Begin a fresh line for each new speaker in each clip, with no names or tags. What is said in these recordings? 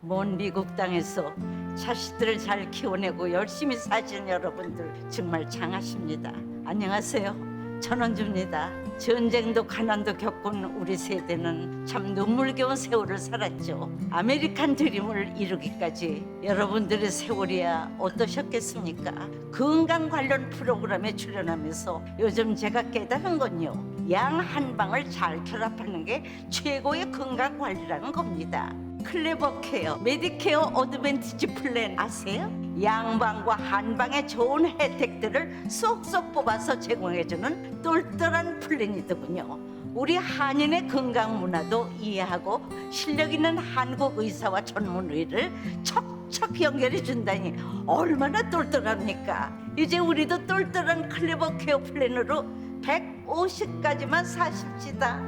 먼 미국 땅에서 자식들을 잘 키워내고 열심히 사신 여러분들 정말 장하십니다. 안녕하세요. 전원주입니다. 전쟁도 가난도 겪은 우리 세대는 참 눈물겨운 세월을 살았죠. 아메리칸 드림을 이루기까지 여러분들의 세월이야 어떠셨겠습니까? 건강 관련 프로그램에 출연하면서 요즘 제가 깨달은 건요, 양 한 방을 잘 결합하는 게 최고의 건강 관리라는 겁니다. 클레버 케어, 메디케어 어드밴티지 플랜 아세요? 양방과 한방의 좋은 혜택들을 쏙쏙 뽑아서 제공해주는 똘똘한 플랜이더군요. 우리 한인의 건강 문화도 이해하고 실력 있는 한국 의사와 전문의를 척척 연결해 준다니 얼마나 똘똘합니까? 이제 우리도 똘똘한 클레버 케어 플랜으로 150까지만 사십시다.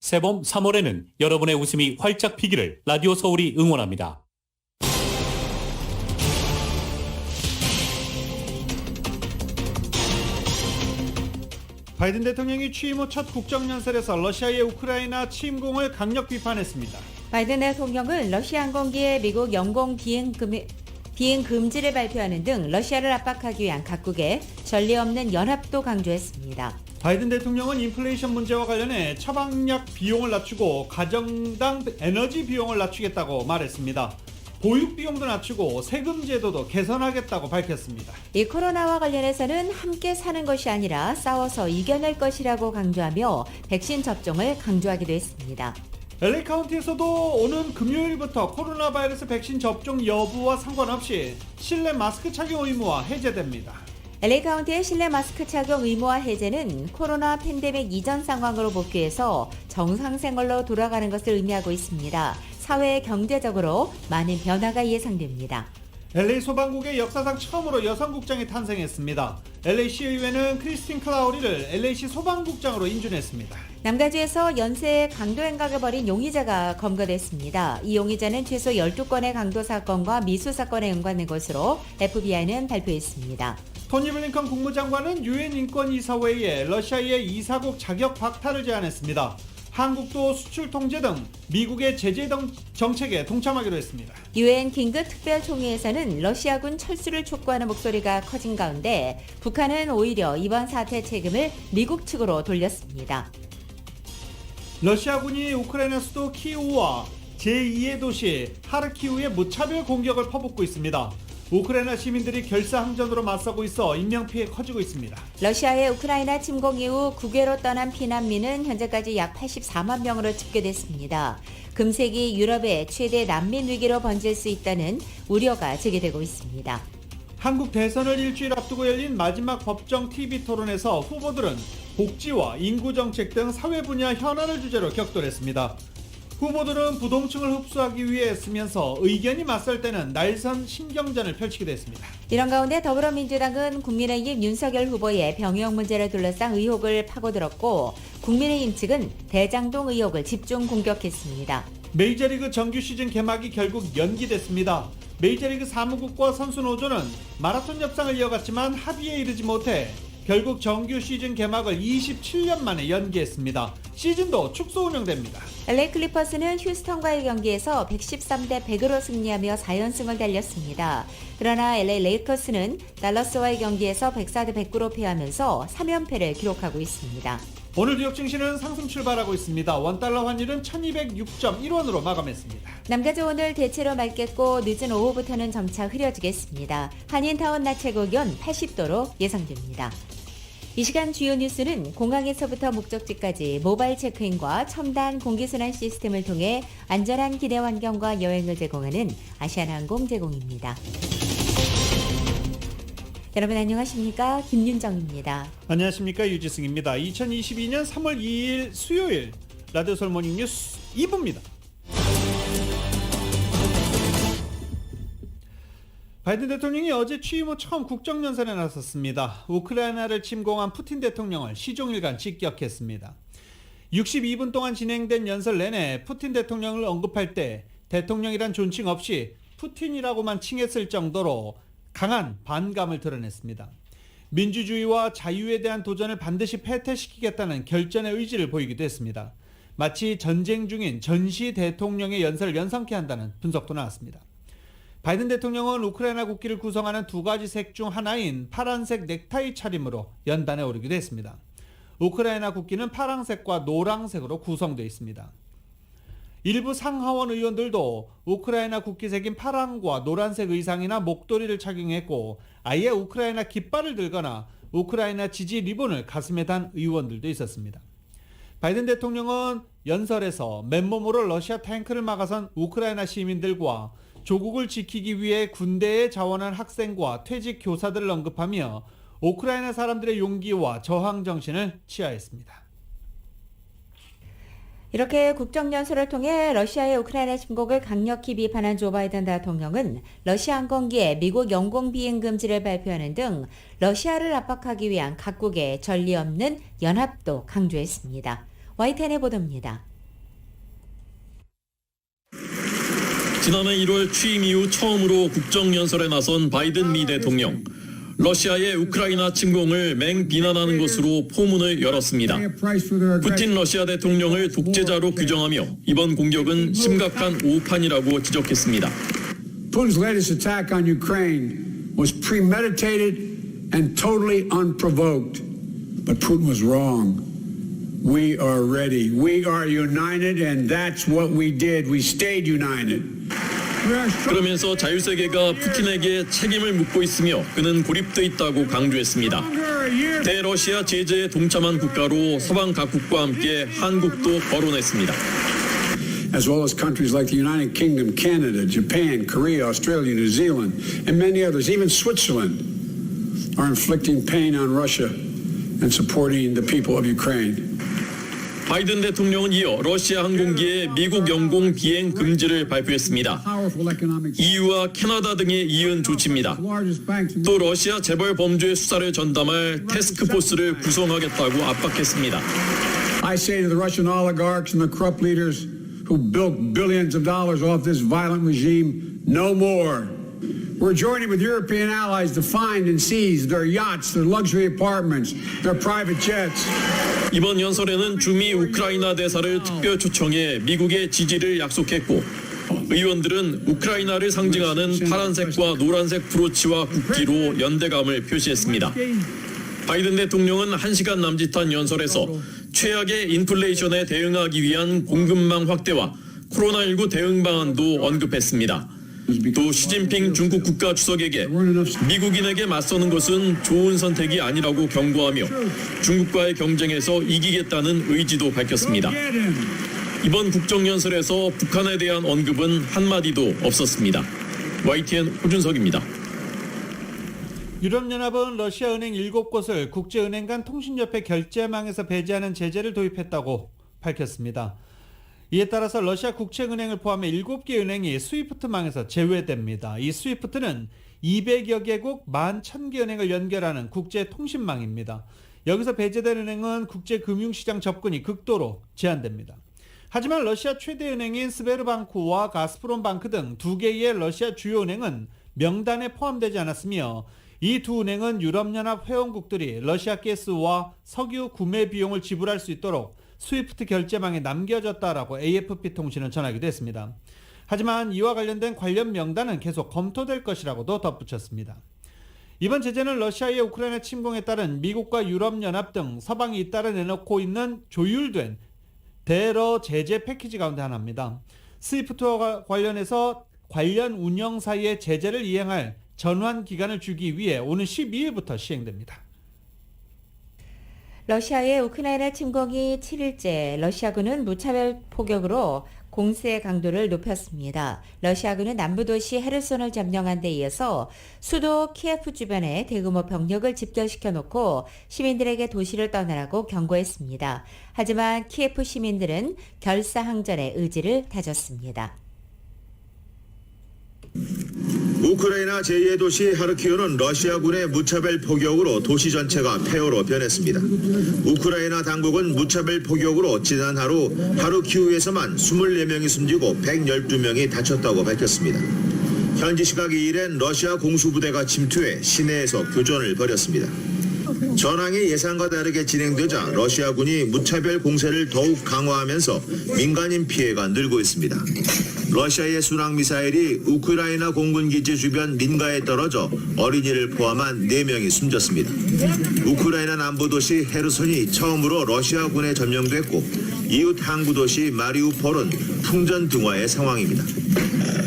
새봄 3월에는 여러분의 웃음이 활짝 피기를 라디오 서울이 응원합니다.
바이든 대통령이 취임 후 첫 국정연설에서 러시아의 우크라이나 침공을 강력 비판했습니다.
바이든 대통령은 러시아 항공기의 미국 영공 비행 금지를 발표하는 등 러시아를 압박하기 위한 각국의 전례 없는 연합도 강조했습니다.
바이든 대통령은 인플레이션 문제와 관련해 처방약 비용을 낮추고 가정당 에너지 비용을 낮추겠다고 말했습니다. 보육 비용도 낮추고 세금 제도도 개선하겠다고 밝혔습니다.
이 코로나와 관련해서는 함께 사는 것이 아니라 싸워서 이겨낼 것이라고 강조하며 백신 접종을 강조하기도 했습니다.
LA 카운티에서도 오는 금요일부터 코로나 바이러스 백신 접종 여부와 상관없이 실내 마스크 착용 의무화 해제됩니다.
LA 카운티의 실내 마스크 착용 의무화 해제는 코로나 팬데믹 이전 상황으로 복귀해서 정상 생활로 돌아가는 것을 의미하고 있습니다. 사회 경제적으로 많은 변화가 예상됩니다.
LA 소방국의 역사상 처음으로 여성국장이 탄생했습니다. LA 시의회는 크리스틴 클라우리를 LA시 소방국장으로 인준했습니다.
남가주에서 연쇄 강도 행각을 벌인 용의자가 검거됐습니다. 이 용의자는 최소 12건의 강도 사건과 미수 사건에 연관된 것으로 FBI는 발표했습니다.
토니 블링컨 국무장관은 유엔 인권이사회에 러시아의 이사국 자격 박탈을 제안했습니다. 한국도 수출 통제 등 미국의 제재 정책에 동참하기로 했습니다.
유엔 긴급 특별총회에서는 러시아군 철수를 촉구하는 목소리가 커진 가운데 북한은 오히려 이번 사태 책임을 미국 측으로 돌렸습니다.
러시아군이 우크라이나 수도 키우와 제2의 도시 하르키우에 무차별 공격을 퍼붓고 있습니다. 우크라이나 시민들이 결사항전으로 맞서고 있어 인명피해 커지고 있습니다.
러시아의 우크라이나 침공 이후 국외로 떠난 피난민은 현재까지 약 84만 명으로 집계됐습니다. 금세기 유럽의 최대 난민 위기로 번질 수 있다는 우려가 제기되고 있습니다.
한국 대선을 일주일 앞두고 열린 마지막 법정 TV 토론에서 후보들은 복지와 인구정책 등 사회 분야 현안을 주제로 격돌했습니다. 후보들은 부동층을 흡수하기 위해 쓰면서 의견이 맞설 때는 날선 신경전을 펼치기도 했습니다.
이런 가운데 더불어민주당은 국민의힘 윤석열 후보의 병역 문제를 둘러싼 의혹을 파고들었고 국민의힘 측은 대장동 의혹을 집중 공격했습니다.
메이저리그 정규 시즌 개막이 결국 연기됐습니다. 메이저리그 사무국과 선수 노조는 마라톤 협상을 이어갔지만 합의에 이르지 못해 결국 정규 시즌 개막을 27년 만에 연기했습니다. 시즌도 축소 운영됩니다.
LA 클리퍼스는 휴스턴과의 경기에서 113대 100으로 승리하며 4연승을 달렸습니다. 그러나 LA 레이커스는 달러스와의 경기에서 104대 109로 패하면서 3연패를 기록하고 있습니다.
오늘 뉴욕 증시는 상승 출발하고 있습니다. 원달러 환율은 1206.1원으로 마감했습니다.
남가주 오늘 대체로 맑겠고 늦은 오후부터는 점차 흐려지겠습니다. 한인타운 낮 최고 기온 80도로 예상됩니다. 이 시간 주요 뉴스는 공항에서부터 목적지까지 모바일 체크인과 첨단 공기순환 시스템을 통해 안전한 기내 환경과 여행을 제공하는 아시아나항공 제공입니다. 여러분 안녕하십니까? 김윤정입니다.
안녕하십니까? 유지승입니다. 2022년 3월 2일 수요일 라디오 서울 모닝 뉴스 2부입니다. 바이든 대통령이 어제 취임 후 처음 국정연설에 나섰습니다. 우크라이나를 침공한 푸틴 대통령을 시종일관 직격했습니다. 62분 동안 진행된 연설 내내 푸틴 대통령을 언급할 때 대통령이란 존칭 없이 푸틴이라고만 칭했을 정도로 강한 반감을 드러냈습니다. 민주주의와 자유에 대한 도전을 반드시 패퇴시키겠다는 결전의 의지를 보이기도 했습니다. 마치 전쟁 중인 전시 대통령의 연설을 연상케 한다는 분석도 나왔습니다. 바이든 대통령은 우크라이나 국기를 구성하는 두 가지 색 중 하나인 파란색 넥타이 차림으로 연단에 오르기도 했습니다. 우크라이나 국기는 파란색과 노란색으로 구성되어 있습니다. 일부 상하원 의원들도 우크라이나 국기색인 파란과 노란색 의상이나 목도리를 착용했고 아예 우크라이나 깃발을 들거나 우크라이나 지지 리본을 가슴에 단 의원들도 있었습니다. 바이든 대통령은 연설에서 맨몸으로 러시아 탱크를 막아선 우크라이나 시민들과 조국을 지키기 위해 군대에 자원한 학생과 퇴직 교사들을 언급하며 우크라이나 사람들의 용기와 저항 정신을 치하했습니다.
이렇게 국정연설을 통해 러시아의 우크라이나 침공을 강력히 비판한 조 바이든 대통령은 러시아 항공기에 미국 영공 비행 금지를 발표하는 등 러시아를 압박하기 위한 각국의 전례 없는 연합도 강조했습니다. YTN의 보도입니다.
지난해 1월 취임 이후 처음으로 국정연설에 나선 바이든 미 대통령. 러시아의 우크라이나 침공을 맹비난하는 것으로 포문을 열었습니다. 푸틴 러시아 대통령을 독재자로 규정하며 이번 공격은 심각한 오판이라고 지적했습니다.
Putin's latest attack on Ukraine was premeditated and totally unprovoked. But Putin was wrong. We are ready. We are united, and that's what we did. We stayed united.
그러면서 자유세계가 푸틴에게 책임을 묻고 있으며 그는 고립돼 있다고 강조했습니다. 대러시아 제재에 동참한 국가로 서방 각국과 함께 한국도 거론했습니다.
As well as countries like the United Kingdom, Canada, Japan, Korea, Australia, New Zealand, and many others, even Switzerland, are inflicting pain on Russia and supporting the people of Ukraine.
바이든 대통령은 이어 러시아 항공기에 미국 영공 비행 금지를 발표했습니다. EU와 캐나다 등에 이은 조치입니다. 또 러시아 재벌 범죄 수사를 전담할 태스크포스를 구성하겠다고 압박했습니다.
I say to the Russian oligarchs and the corrupt leaders who built billions of dollars off this violent regime, no more. We're joining with European allies to find and seize their yachts, their luxury apartments, their private jets.
이번 연설에는 주미 우크라이나 대사를 특별 초청해 미국의 지지를 약속했고 의원들은 우크라이나를 상징하는 파란색과 노란색 브로치와 국기로 연대감을 표시했습니다. 바이든 대통령은 1시간 남짓한 연설에서 최악의 인플레이션에 대응하기 위한 공급망 확대와 코로나19 대응 방안도 언급했습니다. 또 시진핑 중국 국가 주석에게 미국인에게 맞서는 것은 좋은 선택이 아니라고 경고하며 중국과의 경쟁에서 이기겠다는 의지도 밝혔습니다. 이번 국정연설에서 북한에 대한 언급은 한마디도 없었습니다. YTN 호준석입니다.
유럽연합은 러시아 은행 7곳을 국제은행 간 통신협회 결제망에서 배제하는 제재를 도입했다고 밝혔습니다. 이에 따라서 러시아 국책은행을 포함해 7개 은행이 스위프트망에서 제외됩니다. 이 스위프트는 200여 개국 11,000개 은행을 연결하는 국제통신망입니다. 여기서 배제된 은행은 국제금융시장 접근이 극도로 제한됩니다. 하지만 러시아 최대 은행인 스베르방크와 가스프롬방크 등 2개의 러시아 주요 은행은 명단에 포함되지 않았으며 이 두 은행은 유럽연합 회원국들이 러시아 가스와 석유 구매 비용을 지불할 수 있도록 스위프트 결제망에 남겨졌다라고 AFP 통신은 전하기도 했습니다. 하지만 이와 관련된 관련 명단은 계속 검토될 것이라고도 덧붙였습니다. 이번 제재는 러시아의 우크라이나 침공에 따른 미국과 유럽연합 등 서방이 잇따라 내놓고 있는 조율된 대러 제재 패키지 가운데 하나입니다. 스위프트와 관련해서 관련 운영사의 제재를 이행할 전환 기간을 주기 위해 오는 12일부터 시행됩니다.
러시아의 우크라이나 침공이 7일째 러시아군은 무차별 포격으로 공세 강도를 높였습니다. 러시아군은 남부도시 헤르손을 점령한 데 이어서 수도 키예프 주변에 대규모 병력을 집결시켜 놓고 시민들에게 도시를 떠나라고 경고했습니다. 하지만 키예프 시민들은 결사항전의 의지를 다졌습니다.
우크라이나 제2의 도시 하르키우는 러시아군의 무차별 포격으로 도시 전체가 폐허로 변했습니다. 우크라이나 당국은 무차별 포격으로 지난 하루 하르키우에서만 24명이 숨지고 112명이 다쳤다고 밝혔습니다. 현지 시각 2일엔 러시아 공수부대가 침투해 시내에서 교전을 벌였습니다. 전황이 예상과 다르게 진행되자 러시아군이 무차별 공세를 더욱 강화하면서 민간인 피해가 늘고 있습니다. 러시아의 순항미사일이 우크라이나 공군기지 주변 민가에 떨어져 어린이를 포함한 4명이 숨졌습니다. 우크라이나 남부 도시 헤르손이 처음으로 러시아군에 점령됐고 이웃 항구 도시 마리우폴은 풍전등화의 상황입니다.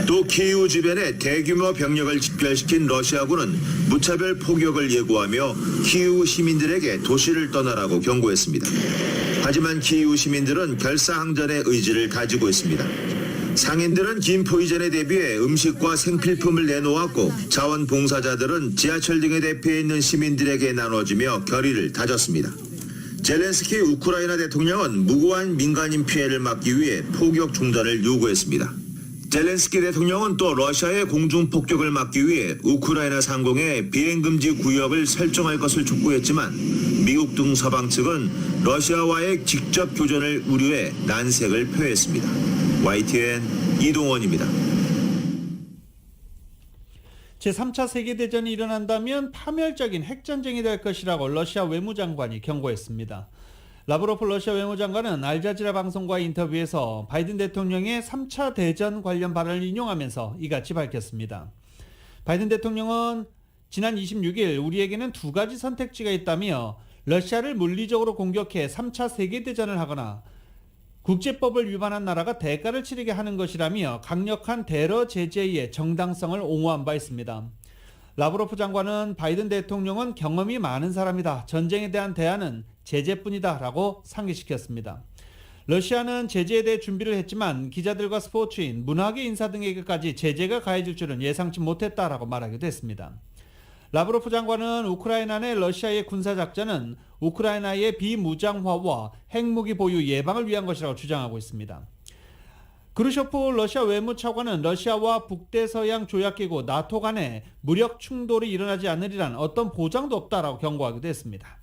또 키이우 주변에 대규모 병력을 집결시킨 러시아군은 무차별 포격을 예고하며 키이우 시민들에게 도시를 떠나라고 경고했습니다. 하지만 키이우 시민들은 결사항전의 의지를 가지고 있습니다. 상인들은 김포이전에 대비해 음식과 생필품을 내놓았고 자원봉사자들은 지하철 등에 대피해 있는 시민들에게 나눠주며 결의를 다졌습니다. 젤렌스키 우크라이나 대통령은 무고한 민간인 피해를 막기 위해 포격 중단을 요구했습니다. 젤렌스키 대통령은 또 러시아의 공중폭격을 막기 위해 우크라이나 상공에 비행금지 구역을 설정할 것을 촉구했지만 미국 등 서방 측은 러시아와의 직접 교전을 우려해 난색을 표했습니다. YTN 이동원입니다.
제3차 세계대전이 일어난다면 파멸적인 핵전쟁이 될 것이라고 러시아 외무장관이 경고했습니다. 라브로프 러시아 외무장관은 알자지라 방송과 인터뷰에서 바이든 대통령의 3차 대전 관련 발언을 인용하면서 이같이 밝혔습니다. 바이든 대통령은 지난 26일 우리에게는 2가지 선택지가 있다며 러시아를 물리적으로 공격해 3차 세계대전을 하거나 국제법을 위반한 나라가 대가를 치르게 하는 것이라며 강력한 테러 제재의 정당성을 옹호한 바 있습니다. 라브로프 장관은 바이든 대통령은 경험이 많은 사람이다. 전쟁에 대한 대안은 제재뿐이다 라고 상기시켰습니다. 러시아는 제재에 대해 준비를 했지만 기자들과 스포츠인, 문화계 인사 등에게까지 제재가 가해질 줄은 예상치 못했다라고 말하기도 했습니다. 라브로프 장관은 우크라이나 내 러시아의 군사작전은 우크라이나의 비무장화와 핵무기 보유 예방을 위한 것이라고 주장하고 있습니다. 그루쇼프 러시아 외무차관은 러시아와 북대서양 조약기구 나토 간에 무력 충돌이 일어나지 않으리란 어떤 보장도 없다라고 경고하기도 했습니다.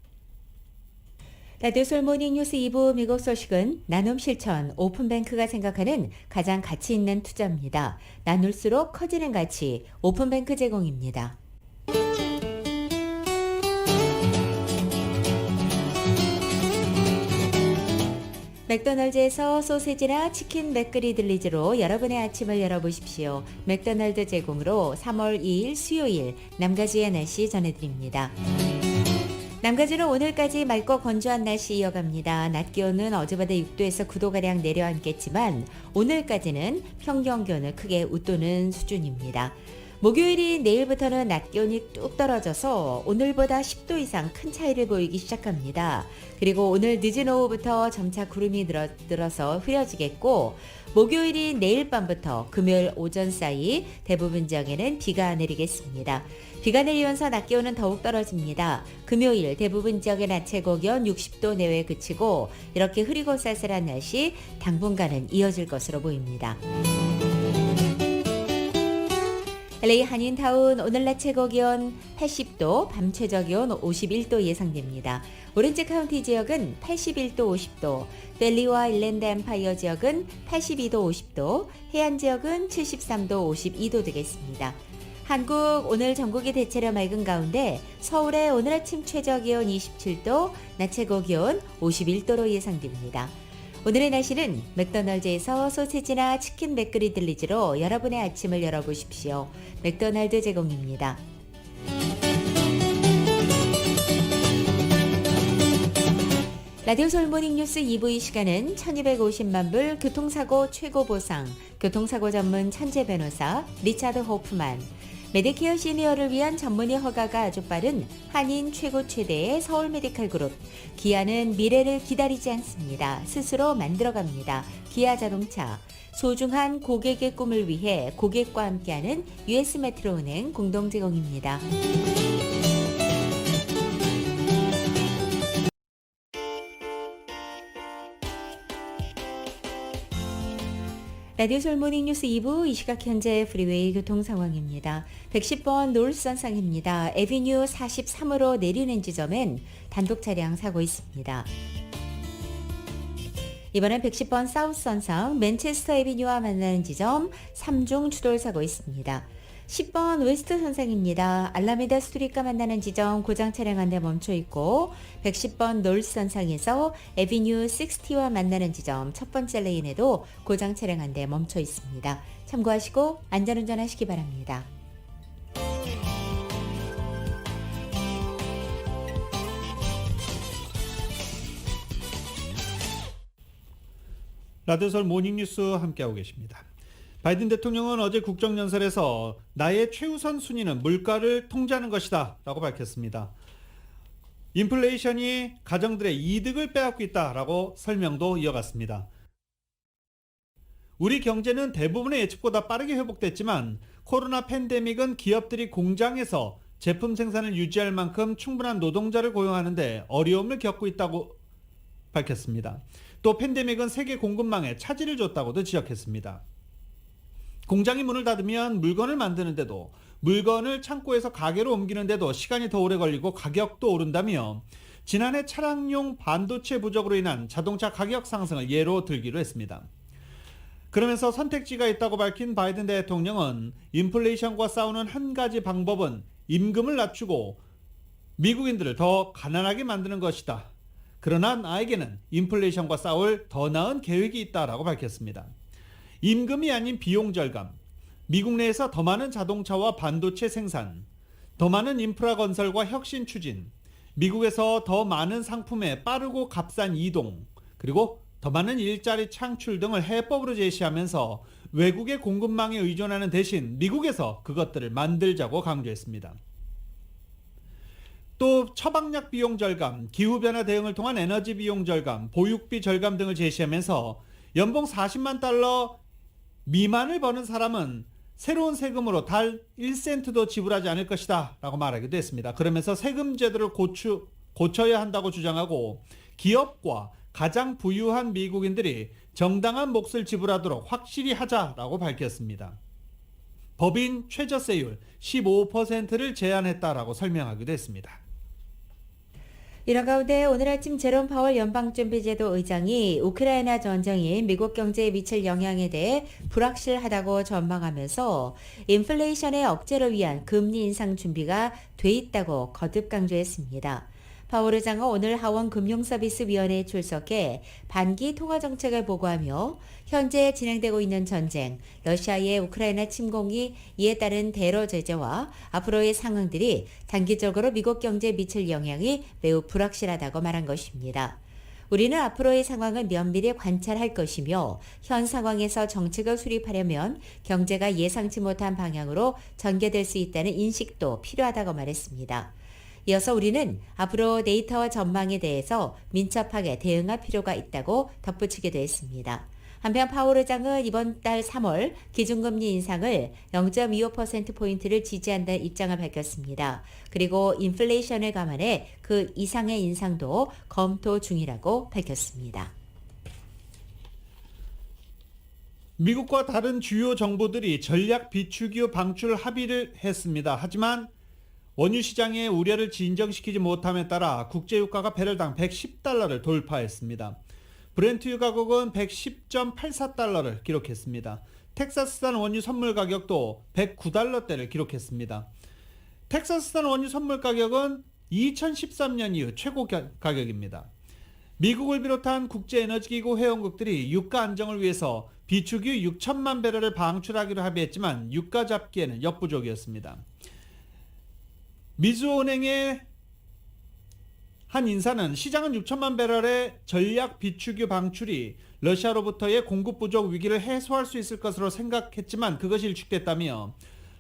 라디오 솔 모닝뉴스 2부 미국 소식은 나눔 실천 오픈뱅크가 생각하는 가장 가치 있는 투자입니다. 나눌수록 커지는 가치 오픈뱅크 제공입니다. 맥도날드에서 소세지나 치킨 맥그리 들리즈로 여러분의 아침을 열어보십시오. 맥도날드 제공으로 3월 2일 수요일 남가주의 날씨 전해드립니다. 남가주는 오늘까지 맑고 건조한 날씨 이어갑니다. 낮 기온은 어제보다 6도에서 9도가량 내려앉겠지만 오늘까지는 평균 기온을 크게 웃도는 수준입니다. 목요일인 내일부터는 낮 기온이 뚝 떨어져서 오늘보다 10도 이상 큰 차이를 보이기 시작합니다. 그리고 오늘 늦은 오후부터 점차 구름이 늘어서 흐려지겠고 목요일인 내일 밤부터 금요일 오전 사이 대부분 지역에는 비가 내리겠습니다. 비가 내리면서 낮 기온은 더욱 떨어집니다. 금요일 대부분 지역의 낮 최고 기온 60도 내외에 그치고 이렇게 흐리고 쌀쌀한 날씨 당분간은 이어질 것으로 보입니다. LA 한인타운 오늘 낮 최고 기온 80도, 밤 최저 기온 51도 예상됩니다. 오렌지 카운티 지역은 81도, 50도, 벨리와 일랜드 엠파이어 지역은 82도, 50도, 해안 지역은 73도, 52도 되겠습니다. 한국 오늘 전국이 대체로 맑은 가운데 서울의 오늘 아침 최저 기온 27도, 낮 최고 기온 51도로 예상됩니다. 오늘의 날씨는 맥도날드에서 소세지나 치킨 맥그리 들리즈로 여러분의 아침을 열어보십시오. 맥도날드 제공입니다. 라디오 솔모닝 뉴스 2부 이 시간은 1250만 불 교통사고 최고 보상, 교통사고 전문 천재 변호사 리차드 호프만, 메디케어 시니어를 위한 전문의 허가가 아주 빠른 한인 최고 최대의 서울 메디칼 그룹. 기아는 미래를 기다리지 않습니다. 스스로 만들어갑니다. 기아 자동차. 소중한 고객의 꿈을 위해 고객과 함께하는 US 메트로은행 공동 제공입니다. 라디오 서울 모닝뉴스 2부 이 시각 현재 프리웨이 교통 상황입니다. 110번 노을선상입니다. 에비뉴 43으로 내리는 지점엔 단독 차량 사고 있습니다. 이번엔 110번 사우스선상 맨체스터 에비뉴와 만나는 지점 3중 추돌 사고 있습니다. 10번 웨스트 선상입니다. 알라메다 스트리트가 만나는 지점 고장 차량 한 대 멈춰 있고 110번 노스 선상에서 에비뉴 60와 만나는 지점 첫 번째 레인에도 고장 차량 한 대 멈춰 있습니다. 참고하시고 안전운전 하시기 바랍니다.
라디오 서울 모닝뉴스 함께하고 계십니다. 바이든 대통령은 어제 국정연설에서 나의 최우선 순위는 물가를 통제하는 것이다 라고 밝혔습니다. 인플레이션이 가정들의 이득을 빼앗고 있다라고 설명도 이어갔습니다. 우리 경제는 대부분의 예측보다 빠르게 회복됐지만 코로나 팬데믹은 기업들이 공장에서 제품 생산을 유지할 만큼 충분한 노동자를 고용하는 데 어려움을 겪고 있다고 밝혔습니다. 또 팬데믹은 세계 공급망에 차질을 줬다고도 지적했습니다. 공장이 문을 닫으면 물건을 만드는데도 물건을 창고에서 가게로 옮기는데도 시간이 더 오래 걸리고 가격도 오른다며 지난해 차량용 반도체 부족으로 인한 자동차 가격 상승을 예로 들기로 했습니다. 그러면서 선택지가 있다고 밝힌 바이든 대통령은 인플레이션과 싸우는 한 가지 방법은 임금을 낮추고 미국인들을 더 가난하게 만드는 것이다. 그러나 나에게는 인플레이션과 싸울 더 나은 계획이 있다라고 밝혔습니다. 임금이 아닌 비용 절감, 미국 내에서 더 많은 자동차와 반도체 생산, 더 많은 인프라 건설과 혁신 추진, 미국에서 더 많은 상품의 빠르고 값싼 이동, 그리고 더 많은 일자리 창출 등을 해법으로 제시하면서 외국의 공급망에 의존하는 대신 미국에서 그것들을 만들자고 강조했습니다. 또 처방약 비용 절감, 기후변화 대응을 통한 에너지 비용 절감, 보육비 절감 등을 제시하면서 연봉 40만 달러 미만을 버는 사람은 새로운 세금으로 달 1센트도 지불하지 않을 것이다 라고 말하기도 했습니다. 그러면서 세금 제도를 고쳐야 한다고 주장하고 기업과 가장 부유한 미국인들이 정당한 몫을 지불하도록 확실히 하자라고 밝혔습니다. 법인 최저세율 15%를 제한했다라고 설명하기도 했습니다.
이런 가운데 오늘 아침 제롬 파월 연방준비제도 의장이 우크라이나 전쟁이 미국 경제에 미칠 영향에 대해 불확실하다고 전망하면서 인플레이션의 억제를 위한 금리 인상 준비가 돼 있다고 거듭 강조했습니다. 파월 의장은 오늘 하원 금융서비스위원회에 출석해 반기 통화정책을 보고하며 현재 진행되고 있는 전쟁, 러시아의 우크라이나 침공이 이에 따른 대러 제재와 앞으로의 상황들이 단기적으로 미국 경제에 미칠 영향이 매우 불확실하다고 말한 것입니다. 우리는 앞으로의 상황을 면밀히 관찰할 것이며 현 상황에서 정책을 수립하려면 경제가 예상치 못한 방향으로 전개될 수 있다는 인식도 필요하다고 말했습니다. 이어서 우리는 앞으로 데이터와 전망에 대해서 민첩하게 대응할 필요가 있다고 덧붙이기도 했습니다. 한편 파월 의장은 이번 달 3월 기준금리 인상을 0.25%포인트를 지지한다는 입장을 밝혔습니다. 그리고 인플레이션을 감안해 그 이상의 인상도 검토 중이라고 밝혔습니다.
미국과 다른 주요 정부들이 전략 비축유 방출 합의를 했습니다. 하지만 원유 시장의 우려를 진정시키지 못함에 따라 국제유가가 배럴당 110달러를 돌파했습니다. 브렌트유 가격은 110.84달러를 기록했습니다. 텍사스산 원유 선물 가격도 109달러대를 기록했습니다. 텍사스산 원유 선물 가격은 2013년 이후 최고 가격입니다. 미국을 비롯한 국제에너지기구 회원국들이 유가 안정을 위해서 비축유 6천만 배럴을 방출하기로 합의했지만 유가 잡기에는 역부족이었습니다. 미주은행의 한 인사는 시장은 6천만 배럴의 전략 비축유 방출이 러시아로부터의 공급 부족 위기를 해소할 수 있을 것으로 생각했지만 그것이 일축됐다며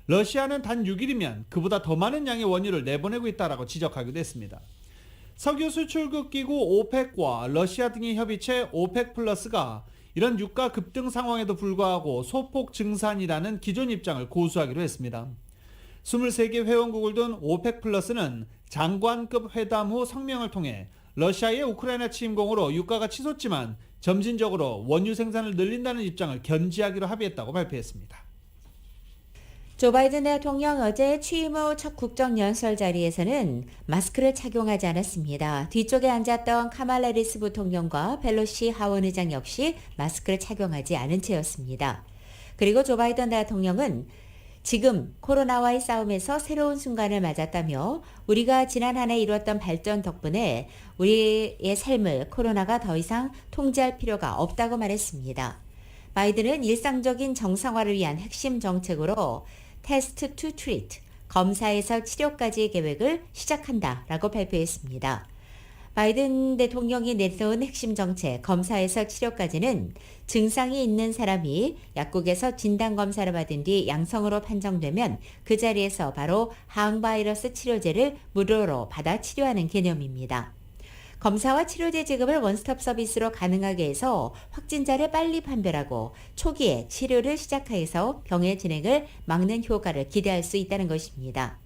러시아는 단 6일이면 그보다 더 많은 양의 원유를 내보내고 있다라고 지적하기도 했습니다. 석유 수출국 기구 오펙과 러시아 등의 협의체 오펙 플러스가 이런 유가 급등 상황에도 불구하고 소폭 증산이라는 기존 입장을 고수하기로 했습니다. 23개 회원국을 둔 오펙 플러스는 장관급 회담 후 성명을 통해 러시아의 우크라이나 침공으로 유가가 치솟지만 점진적으로 원유 생산을 늘린다는 입장을 견지하기로 합의했다고 발표했습니다.
조 바이든 대통령 어제 취임 후 첫 국정연설 자리에서는 마스크를 착용하지 않았습니다. 뒤쪽에 앉았던 카말라 해리스 부통령과 펠로시 하원 의장 역시 마스크를 착용하지 않은 채였습니다. 그리고 조 바이든 대통령은 지금 코로나와의 싸움에서 새로운 순간을 맞았다며 우리가 지난 한 해 이루었던 발전 덕분에 우리의 삶을 코로나가 더 이상 통제할 필요가 없다고 말했습니다. 바이든은 일상적인 정상화를 위한 핵심 정책으로 테스트 투 트리트, 검사에서 치료까지 계획을 시작한다라고 발표했습니다. 바이든 대통령이 내세운 핵심 정책, 검사에서 치료까지는 증상이 있는 사람이 약국에서 진단검사를 받은 뒤 양성으로 판정되면 그 자리에서 바로 항바이러스 치료제를 무료로 받아 치료하는 개념입니다. 검사와 치료제 지급을 원스톱 서비스로 가능하게 해서 확진자를 빨리 판별하고 초기에 치료를 시작해서 병의 진행을 막는 효과를 기대할 수 있다는 것입니다.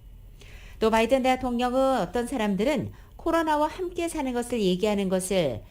또 바이든 대통령은 어떤 사람들은 코로나와 함께 사는 것을 얘기하는 것을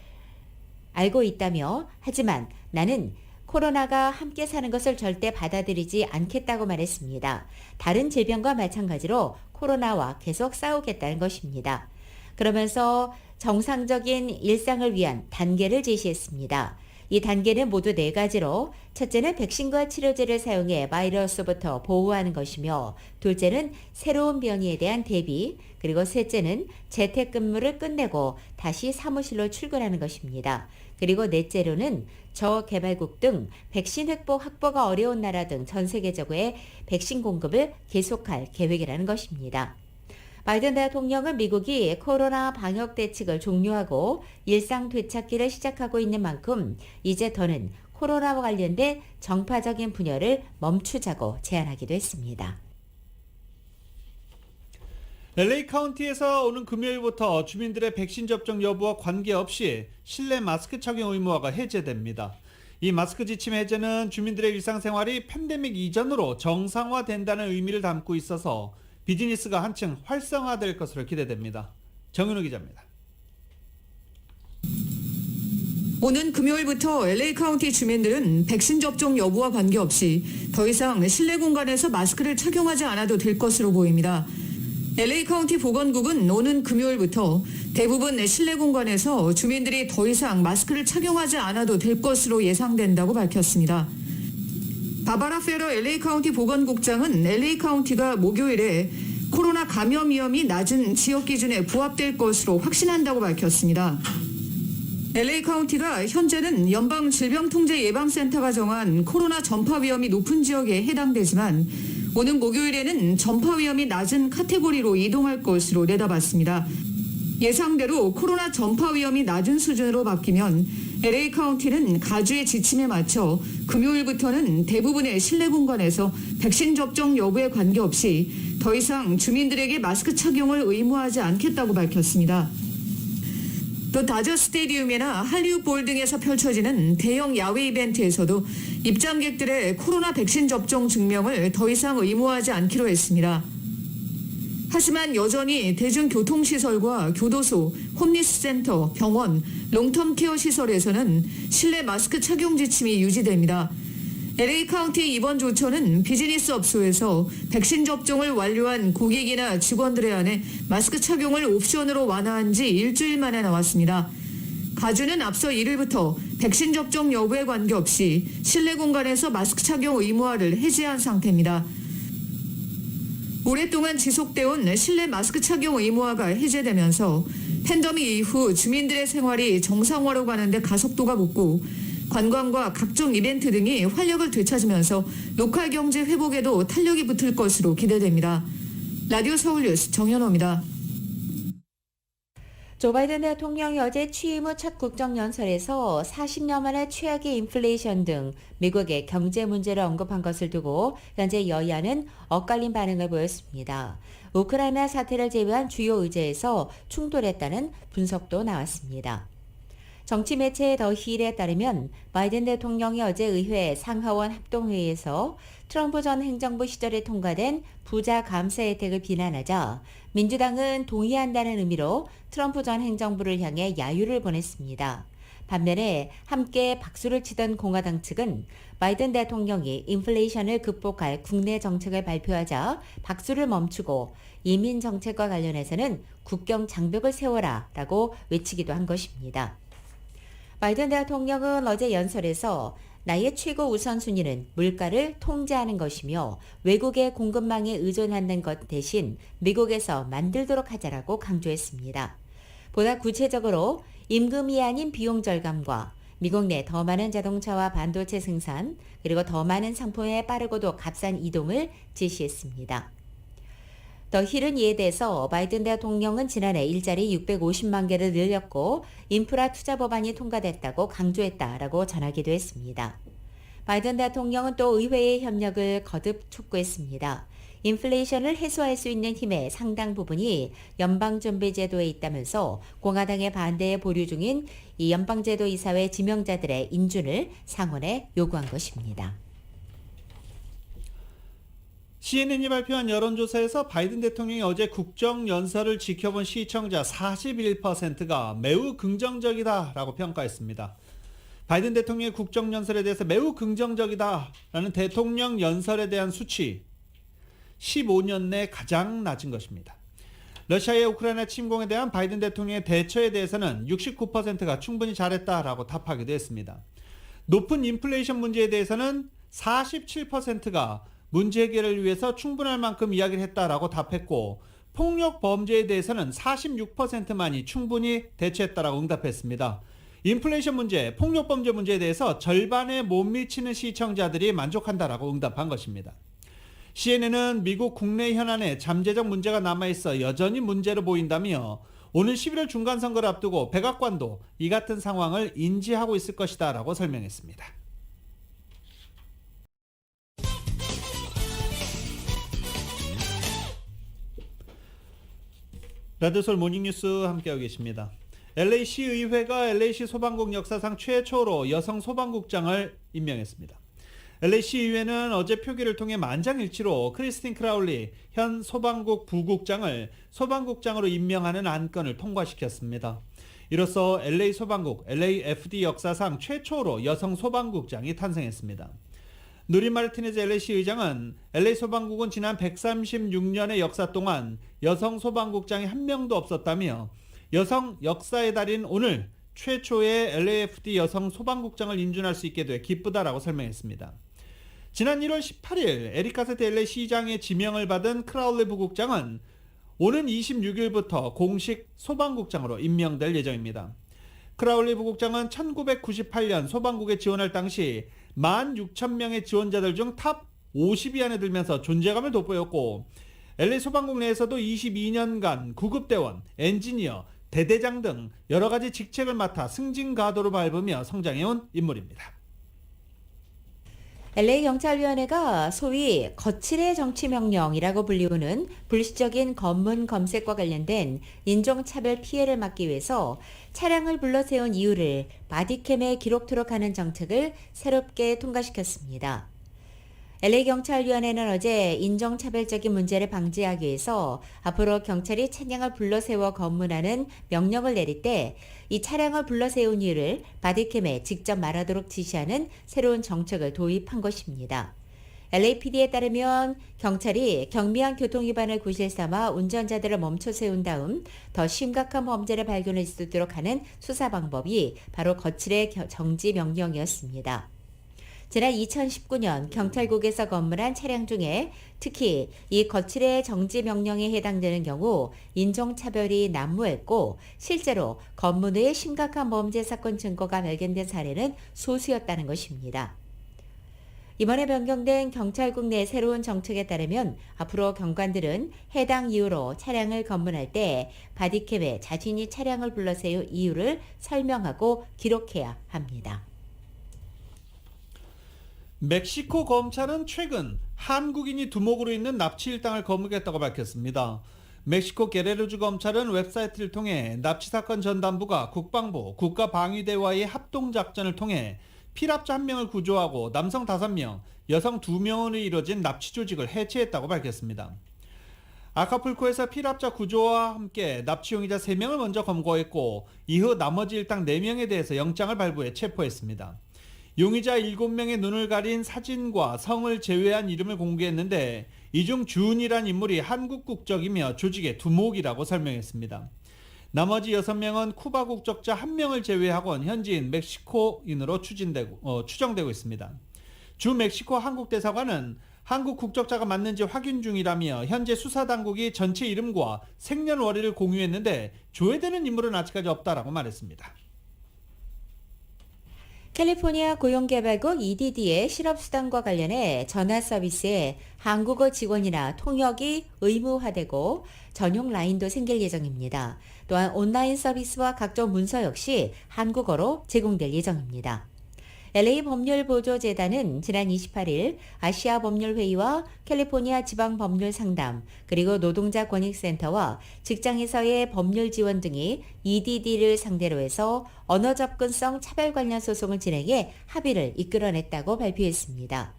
알고 있다며 하지만 나는 코로나가 함께 사는 것을 절대 받아들이지 않겠다고 말했습니다. 다른 질병과 마찬가지로 코로나와 계속 싸우겠다는 것입니다. 그러면서 정상적인 일상을 위한 단계를 제시했습니다. 이 단계는 모두 4가지로 첫째는 백신과 치료제를 사용해 바이러스부터 보호하는 것이며 둘째는 새로운 변이에 대한 대비 그리고 셋째는 재택근무를 끝내고 다시 사무실로 출근하는 것입니다. 그리고 넷째로는 저개발국 등 백신 확보가 어려운 나라 등 전 세계적으로 백신 공급을 계속할 계획이라는 것입니다. 바이든 대통령은 미국이 코로나 방역 대책을 종료하고 일상 되찾기를 시작하고 있는 만큼 이제 더는 코로나와 관련된 정파적인 분열을 멈추자고 제안하기도 했습니다.
LA 카운티에서 오는 금요일부터 주민들의 백신 접종 여부와 관계없이 실내 마스크 착용 의무화가 해제됩니다. 이 마스크 지침 해제는 주민들의 일상생활이 팬데믹 이전으로 정상화된다는 의미를 담고 있어서 비즈니스가 한층 활성화될 것으로 기대됩니다. 정윤우 기자입니다.
오는 금요일부터 LA 카운티 주민들은 백신 접종 여부와 관계없이 더 이상 실내 공간에서 마스크를 착용하지 않아도 될 것으로 보입니다. LA 카운티 보건국은 오는 금요일부터 대부분 실내 공간에서 주민들이 더 이상 마스크를 착용하지 않아도 될 것으로 예상된다고 밝혔습니다. 바바라 페러 LA 카운티 보건국장은 LA 카운티가 목요일에 코로나 감염 위험이 낮은 지역 기준에 부합될 것으로 확신한다고 밝혔습니다. LA 카운티가 현재는 연방질병통제예방센터가 정한 코로나 전파 위험이 높은 지역에 해당되지만 오는 목요일에는 전파 위험이 낮은 카테고리로 이동할 것으로 내다봤습니다. 예상대로 코로나 전파 위험이 낮은 수준으로 바뀌면 LA 카운티는 가주의 지침에 맞춰 금요일부터는 대부분의 실내 공간에서 백신 접종 여부에 관계없이 더 이상 주민들에게 마스크 착용을 의무하지 않겠다고 밝혔습니다. 또 다저 스테디움이나 할리우드 볼 등에서 펼쳐지는 대형 야외 이벤트에서도 입장객들의 코로나 백신 접종 증명을 더 이상 의무화하지 않기로 했습니다. 하지만 여전히 대중교통시설과 교도소, 홈리스센터, 병원, 롱텀케어 시설에서는 실내 마스크 착용 지침이 유지됩니다. LA 카운티 이번 조처는 비즈니스 업소에서 백신 접종을 완료한 고객이나 직원들에 한해 마스크 착용을 옵션으로 완화한 지 일주일 만에 나왔습니다. 가주는 앞서 1일부터 백신 접종 여부에 관계없이 실내 공간에서 마스크 착용 의무화를 해제한 상태입니다. 오랫동안 지속돼온 실내 마스크 착용 의무화가 해제되면서 팬데믹 이후 주민들의 생활이 정상화로 가는데 가속도가 붙고 관광과 각종 이벤트 등이 활력을 되찾으면서 로컬 경제 회복에도 탄력이 붙을 것으로 기대됩니다. 라디오 서울뉴스 정현호입니다.
조 바이든 대통령이 어제 취임 후 첫 국정연설에서 40년 만에 최악의 인플레이션 등 미국의 경제 문제를 언급한 것을 두고 현재 여야는 엇갈린 반응을 보였습니다. 우크라이나 사태를 제외한 주요 의제에서 충돌했다는 분석도 나왔습니다. 정치 매체 더 힐에 따르면 바이든 대통령이 어제 의회 상하원 합동회의에서 트럼프 전 행정부 시절에 통과된 부자 감세 혜택을 비난하자 민주당은 동의한다는 의미로 트럼프 전 행정부를 향해 야유를 보냈습니다. 반면에 함께 박수를 치던 공화당 측은 바이든 대통령이 인플레이션을 극복할 국내 정책을 발표하자 박수를 멈추고 이민 정책과 관련해서는 국경 장벽을 세워라 라고 외치기도 한 것입니다. 바이든 대통령은 어제 연설에서 나의 최고 우선순위는 물가를 통제하는 것이며 외국의 공급망에 의존하는 것 대신 미국에서 만들도록 하자라고 강조했습니다. 보다 구체적으로 임금이 아닌 비용 절감과 미국 내 더 많은 자동차와 반도체 생산, 그리고 더 많은 상품의 빠르고도 값싼 이동을 제시했습니다. 더 힐은 이에 대해서 바이든 대통령은 지난해 일자리 650만 개를 늘렸고 인프라 투자 법안이 통과됐다고 강조했다라고 전하기도 했습니다. 바이든 대통령은 또 의회의 협력을 거듭 촉구했습니다. 인플레이션을 해소할 수 있는 힘의 상당 부분이 연방준비제도에 있다면서 공화당의 반대에 보류 중인 이 연방제도 이사회 지명자들의 인준을 상원에 요구한 것입니다.
CNN이 발표한 여론조사에서 바이든 대통령이 어제 국정연설을 지켜본 시청자 41%가 매우 긍정적이다라고 평가했습니다. 바이든 대통령의 국정연설에 대해서 매우 긍정적이다라는 대통령 연설에 대한 수치 15년 내 가장 낮은 것입니다. 러시아의 우크라이나 침공에 대한 바이든 대통령의 대처에 대해서는 69%가 충분히 잘했다라고 답하기도 했습니다. 높은 인플레이션 문제에 대해서는 47%가 문제 해결을 위해서 충분할 만큼 이야기를 했다라고 답했고, 폭력 범죄에 대해서는 46%만이 충분히 대처했다라고 응답했습니다. 인플레이션 문제, 폭력 범죄 문제에 대해서 절반에 못 미치는 시청자들이 만족한다라고 응답한 것입니다. CNN은 미국 국내 현안에 잠재적 문제가 남아있어 여전히 문제로 보인다며 오는 11월 중간선거를 앞두고 백악관도 이 같은 상황을 인지하고 있을 것이다 라고 설명했습니다. 라디오서울 모닝뉴스 함께하고 계십니다. LA시 의회가 LA시 소방국 역사상 최초로 여성 소방국장을 임명했습니다. LA시 의회는 어제 표기를 통해 만장일치로 크리스틴 크라울리 현 소방국 부국장을 소방국장으로 임명하는 안건을 통과시켰습니다. 이로써 LA 소방국, LAFD 역사상 최초로 여성 소방국장이 탄생했습니다. 누리 마르티네즈 LA시 의장은 LA 소방국은 지난 136년의 역사 동안 여성 소방국장이 한 명도 없었다며 여성 역사의 달인 오늘 최초의 LAFD 여성 소방국장을 인준할 수 있게 돼 기쁘다라고 설명했습니다. 지난 1월 18일 에릭 가세트 LA 시장의 지명을 받은 크라울리 부국장은 오는 26일부터 공식 소방국장으로 임명될 예정입니다. 크라울리 부국장은 1998년 소방국에 지원할 당시 16,000명의 지원자들 중 탑 50위 안에 들면서 존재감을 돋보였고, LA 소방국 내에서도 22년간 구급대원, 엔지니어, 대대장 등 여러 가지 직책을 맡아 승진가도를 밟으며 성장해온 인물입니다.
LA 경찰위원회가 소위 거칠의 정치명령이라고 불리우는 불시적인 검문 검색과 관련된 인종차별 피해를 막기 위해서 차량을 불러세운 이유를 바디캠에 기록토록 하는 정책을 새롭게 통과시켰습니다. LA 경찰위원회는 어제 인종차별적인 문제를 방지하기 위해서 앞으로 경찰이 차량을 불러세워 검문하는 명령을 내릴 때 이 차량을 불러세운 이유를 바디캠에 직접 말하도록 지시하는 새로운 정책을 도입한 것입니다. LAPD에 따르면 경찰이 경미한 교통위반을 구실 삼아 운전자들을 멈춰 세운 다음 더 심각한 범죄를 발견할 수 있도록 하는 수사 방법이 바로 거칠의 정지 명령이었습니다. 지난 2019년 경찰국에서 검문한 차량 중에 특히 이 거칠의 정지 명령에 해당되는 경우 인종차별이 난무했고 실제로 검문 후에 심각한 범죄 사건 증거가 발견된 사례는 소수였다는 것입니다. 이번에 변경된 경찰국 내 새로운 정책에 따르면 앞으로 경관들은 해당 이유로 차량을 검문할 때 바디캠에 자신이 차량을 불러세운 이유를 설명하고 기록해야 합니다.
멕시코 검찰은 최근 한국인이 두목으로 있는 납치 일당을 거무했다고 밝혔습니다. 멕시코 게레로주 검찰은 웹사이트를 통해 납치 사건 전담부가 국방부, 국가방위대와의 합동작전을 통해 피랍자 1명을 구조하고 남성 5명, 여성 2명으로 이뤄진 납치 조직을 해체했다고 밝혔습니다. 아카풀코에서 피랍자 구조와 함께 납치용의자 3명을 먼저 검거했고 이후 나머지 일당 4명에 대해서 영장을 발부해 체포했습니다. 용의자 7명의 눈을 가린 사진과 성을 제외한 이름을 공개했는데 이 중 준이란 인물이 한국 국적이며 조직의 두목이라고 설명했습니다. 나머지 6명은 쿠바 국적자 1명을 제외하고는 현지인 멕시코인으로 추정되고 있습니다. 주 멕시코 한국 대사관은 한국 국적자가 맞는지 확인 중이라며 현재 수사당국이 전체 이름과 생년월일을 공유했는데 조회되는 인물은 아직까지 없다라고 말했습니다.
캘리포니아 고용개발국 EDD의 실업수당과 관련해 전화 서비스에 한국어 직원이나 통역이 의무화되고 전용 라인도 생길 예정입니다. 또한 온라인 서비스와 각종 문서 역시 한국어로 제공될 예정입니다. LA 법률보조재단은 지난 28일 아시아 법률회의와 캘리포니아 지방법률상담 그리고 노동자 권익센터와 직장에서의 법률 지원 등이 EDD를 상대로 해서 언어 접근성 차별 관련 소송을 진행해 합의를 이끌어냈다고 발표했습니다.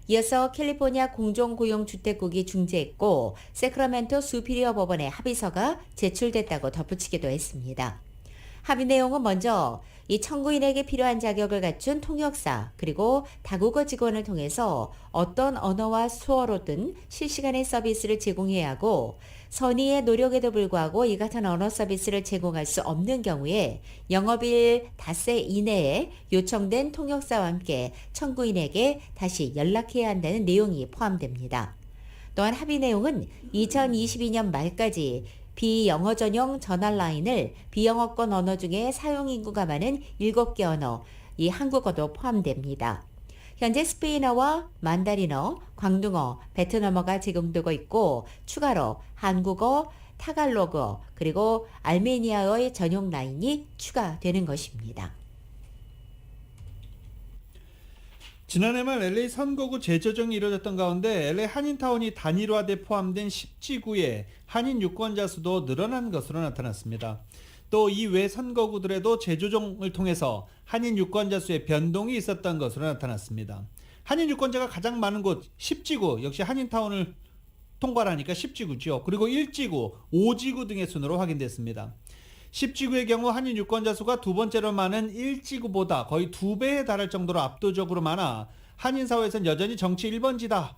이어서 캘리포니아 공정고용주택국이 중재했고 세크라멘토 수피리어 법원의 합의서가 제출됐다고 덧붙이기도 했습니다. 합의 내용은 먼저 이 청구인에게 필요한 자격을 갖춘 통역사 그리고 다국어 직원을 통해서 어떤 언어와 수어로든 실시간의 서비스를 제공해야 하고 선의의 노력에도 불구하고 이 같은 언어 서비스를 제공할 수 없는 경우에 영업일 닷새 이내에 요청된 통역사와 함께 청구인에게 다시 연락해야 한다는 내용이 포함됩니다. 또한 합의 내용은 2022년 말까지 비영어 전용 전화 라인을 비영어권 언어 중에 사용 인구가 많은 7개 언어, 이 한국어도 포함됩니다. 현재 스페인어와 만다린어, 광둥어, 베트남어가 제공되고 있고 추가로 한국어, 타갈로그어, 그리고 알메니아어의 전용 라인이 추가되는 것입니다.
지난해 말 LA 선거구 재조정이 이뤄졌던 가운데 LA 한인타운이 단일화돼 포함된 10지구에 한인 유권자 수도 늘어난 것으로 나타났습니다. 또 이 외 선거구들에도 재조정을 통해서 한인 유권자 수의 변동이 있었던 것으로 나타났습니다. 한인 유권자가 가장 많은 곳 10지구 역시 한인타운을 통과하니까 10지구죠. 그리고 1지구, 5지구 등의 순으로 확인됐습니다. 10지구의 경우 한인 유권자 수가 두 번째로 많은 1지구보다 거의 2배에 달할 정도로 압도적으로 많아 한인 사회에서는 여전히 정치 1번지다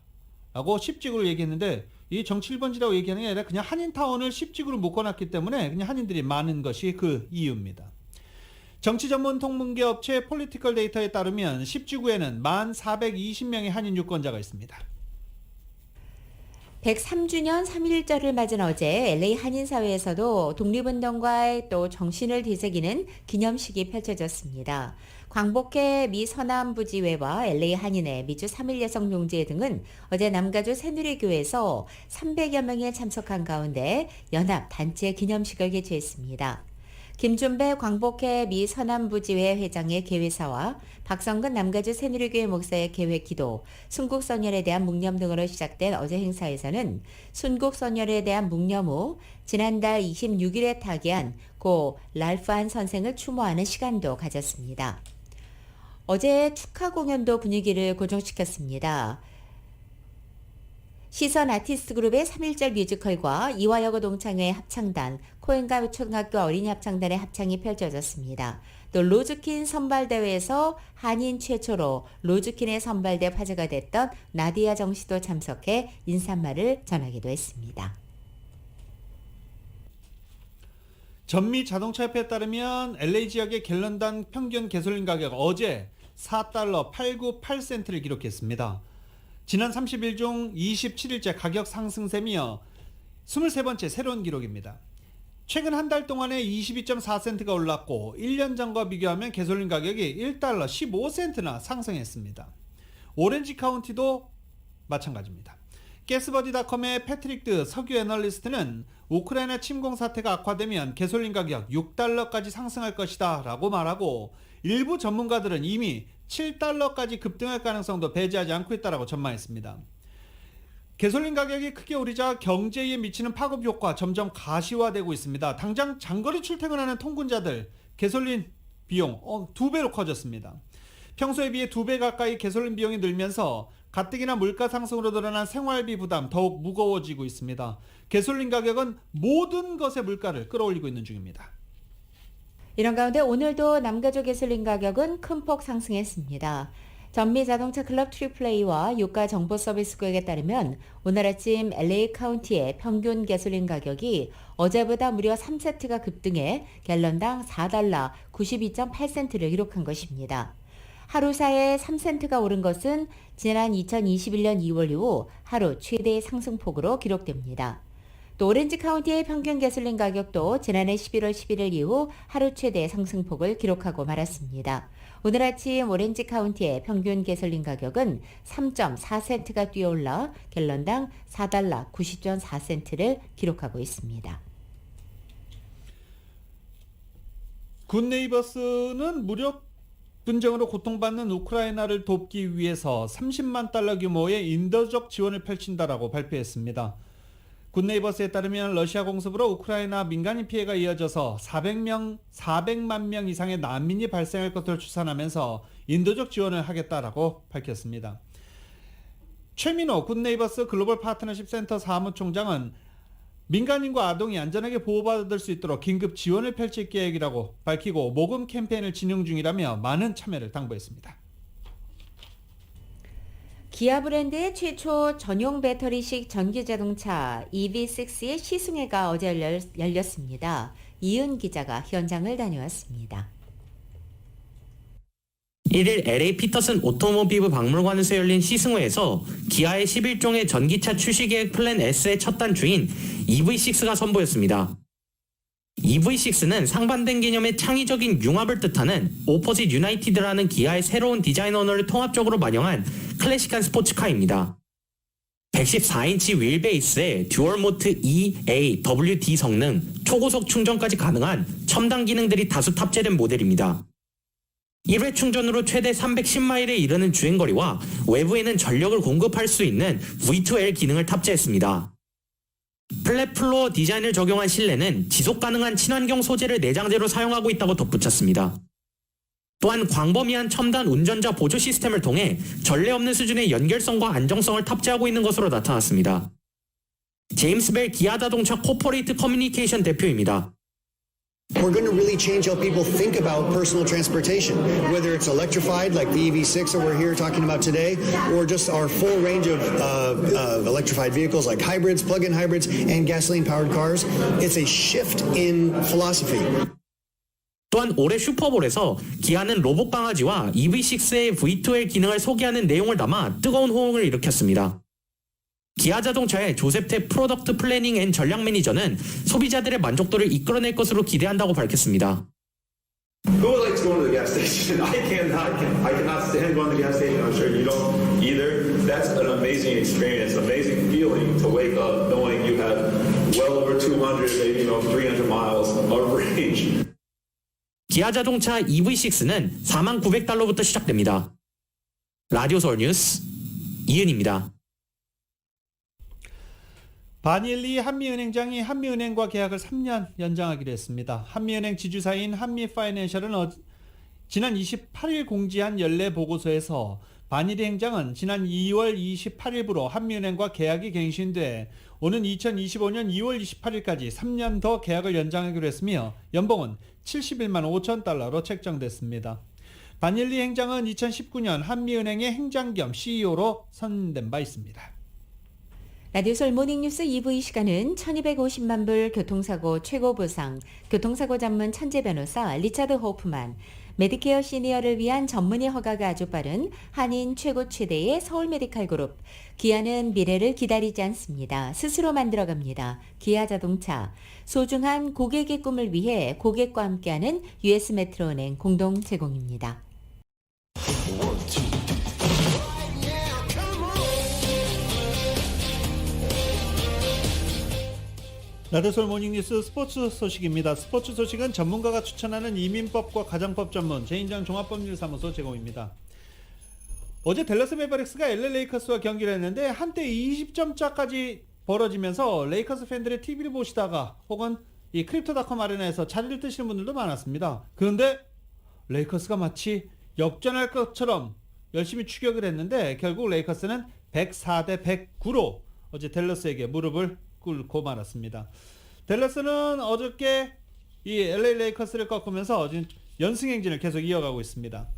라고 10지구를 얘기했는데 이 정치 1번지라고 얘기하는 게 아니라 그냥 한인타운을 10지구로 묶어놨기 때문에 그냥 한인들이 많은 것이 그 이유입니다. 정치 전문 통문계 업체 폴리티컬 데이터에 따르면 10지구에는 1,420명의 한인 유권자가 있습니다.
103주년 3.1절을 맞은 어제 LA 한인사회에서도 독립운동가의 또 정신을 되새기는 기념식이 펼쳐졌습니다. 광복회 미 서남부지회와 LA 한인회, 미주 3.1 여성용지회 등은 어제 남가주 새누리교회에서 300여 명이 참석한 가운데 연합 단체 기념식을 개최했습니다. 김준배 광복회 미 서남부지회 회장의 개회사와 박성근 남가주 새누리교회 목사의 개회 기도, 순국선열에 대한 묵념 등으로 시작된 어제 행사에서는 순국선열에 대한 묵념 후 지난달 26일에 타계한 고 랄프 한 선생을 추모하는 시간도 가졌습니다. 어제 축하 공연도 분위기를 고정시켰습니다. 시선 아티스트 그룹의 3.1절 뮤지컬과 이화여고 동창회 합창단, 코엔가 초등학교 어린이 합창단의 합창이 펼쳐졌습니다. 또 로즈킨 선발대회에서 한인 최초로 로즈킨에 선발돼 화제가 됐던 나디아 정 씨도 참석해 인사말을 전하기도 했습니다.
전미 자동차협회에 따르면 LA 지역의 갤런당 평균 가솔린 가격 어제 $4.898를 기록했습니다. 지난 30일 중 27일째 가격 상승세며 23번째 새로운 기록입니다. 최근 한 달 동안에 22.4센트가 올랐고 1년 전과 비교하면 가솔린 가격이 $1.15나 상승했습니다. 오렌지 카운티도 마찬가지입니다. 가스버디닷컴의 패트릭 석유 애널리스트는 우크라이나 침공 사태가 악화되면 가솔린 가격 $6까지 상승할 것이다 라고 말하고 일부 전문가들은 이미 $7까지 급등할 가능성도 배제하지 않고 있다고 전망했습니다. 가솔린 가격이 크게 오르자 경제에 미치는 파급 효과 점점 가시화되고 있습니다. 당장 장거리 출퇴근하는 통근자들 가솔린 비용 2배로 커졌습니다. 평소에 비해 2배 가까이 가솔린 비용이 늘면서 가뜩이나 물가 상승으로 드러난 생활비 부담 더욱 무거워지고 있습니다. 가솔린 가격은 모든 것의 물가를 끌어올리고 있는 중입니다.
이런 가운데 오늘도 남가주 가솔린 가격은 큰 폭 상승했습니다. 전미자동차클럽 트리플레이와 유가 정보 서비스 고객에 따르면 오늘 아침 LA 카운티의 평균 가솔린 가격이 어제보다 무려 3센트가 급등해 갤런당 4달러 92.8센트를 기록한 것입니다. 하루 사이에 3센트가 오른 것은 지난 2021년 2월 이후 하루 최대의 상승폭으로 기록됩니다. 또 오렌지 카운티의 평균 가솔린 가격도 지난해 11월 11일 이후 하루 최대 상승폭을 기록하고 말았습니다. 오늘 아침 오렌지 카운티의 평균 가솔린 가격은 3.4센트가 뛰어올라 갤런당 4달러 90.4센트를 기록하고 있습니다.
굿네이버스는 무력 분쟁으로 고통받는 우크라이나를 돕기 위해서 30만 달러 규모의 인도적 지원을 펼친다라고 발표했습니다. 굿네이버스에 따르면 러시아 공습으로 우크라이나 민간인 피해가 이어져서 400만 명 이상의 난민이 발생할 것으로 추산하면서 인도적 지원을 하겠다라고 밝혔습니다. 최민호 굿네이버스 글로벌 파트너십 센터 사무총장은 민간인과 아동이 안전하게 보호받을 수 있도록 긴급 지원을 펼칠 계획이라고 밝히고 모금 캠페인을 진행 중이라며 많은 참여를 당부했습니다.
기아 브랜드의 최초 전용 배터리식 전기자동차 EV6의 시승회가 어제 열렸습니다. 이은 기자가 현장을 다녀왔습니다.
1일 LA 피터슨 오토모티브 박물관에서 열린 시승회에서 기아의 11종의 전기차 출시 계획 플랜 S의 첫 단추인 EV6가 선보였습니다. EV6는 상반된 개념의 창의적인 융합을 뜻하는 오포짓 유나이티드라는 기아의 새로운 디자인 언어를 통합적으로 반영한 클래식한 스포츠카입니다. 114인치 휠베이스에 듀얼모트 EAWD 성능, 초고속 충전까지 가능한 첨단 기능들이 다수 탑재된 모델입니다. 1회 충전으로 최대 310마일에 이르는 주행거리와 외부에는 전력을 공급할 수 있는 V2L 기능을 탑재했습니다. 플랫 플로어 디자인을 적용한 실내는 지속 가능한 친환경 소재를 내장재로 사용하고 있다고 덧붙였습니다. 또한 광범위한 첨단 운전자 보조 시스템을 통해 전례 없는 수준의 연결성과 안정성을 탑재하고 있는 것으로 나타났습니다. 제임스 벨 기아 자동차 코퍼레이트 커뮤니케이션 대표입니다.
We're going to really change how people think about personal transportation, whether it's electrified like the EV6 that we're here talking about today, or just our full range of electrified vehicles like hybrids, plug-in hybrids, and gasoline-powered cars. It's a shift in philosophy.
또한 올해 슈퍼볼에서 기아는 로봇 강아지와 EV6의 V2L 기능을 소개하는 내용을 담아 뜨거운 호응을 일으켰습니다. 기아 자동차의 조셉 프로덕트 플래닝 앤 전략 매니저는 소비자들의 만족도를 이끌어낼 것으로 기대한다고 밝혔습니다.
Who would like to go to the gas station? I cannot stand going to the gas station. I'm sure you don't either. That's an amazing experience, amazing feeling to wake up knowing you have well over 200, maybe 300 miles of range.
기아 자동차 EV6는 49,900달러부터 시작됩니다. 라디오 서울 뉴스 이은입니다.
바닐리 한미은행장이 한미은행과 계약을 3년 연장하기로 했습니다. 한미은행 지주사인 한미파이낸셜은 지난 28일 공지한 연례 보고서에서 바닐리 행장은 지난 2월 28일부로 한미은행과 계약이 갱신돼 오는 2025년 2월 28일까지 3년 더 계약을 연장하기로 했으며 연봉은 71만 5천 달러로 책정됐습니다. 바닐리 행장은 2019년 한미은행의 행장 겸 CEO로 선임된 바 있습니다.
라디오 서울 모닝뉴스 2부 이 시간은 1250만 불 교통사고 최고 보상, 교통사고 전문 천재 변호사 리차드 호프만, 메디케어 시니어를 위한 전문의 허가가 아주 빠른 한인 최고 최대의 서울 메디칼 그룹, 기아는 미래를 기다리지 않습니다. 스스로 만들어갑니다. 기아 자동차, 소중한 고객의 꿈을 위해 고객과 함께하는 US 메트로은행 공동 제공입니다.
라디오 서울 모닝뉴스 스포츠 소식입니다. 스포츠 소식은 전문가가 추천하는 이민법과 가정법 전문 제인장 종합법률사무소 제공입니다. 어제 댈러스 매버릭스가 LA 레이커스와 경기를 했는데 한때 20점 차까지 벌어지면서 레이커스 팬들의 TV를 보시다가 혹은 이 크립토닷컴 아레나에서 자리를 뜨시는 분들도 많았습니다. 그런데 레이커스가 마치 역전할 것처럼 열심히 추격을 했는데 결국 레이커스는 104대 109로 어제 댈러스에게 무릎을 꿇고 말았습니다. 댈러스는 어저께 이 LA 레이커스를 꺾으면서 지금 연승 행진을 계속 이어가고 있습니다.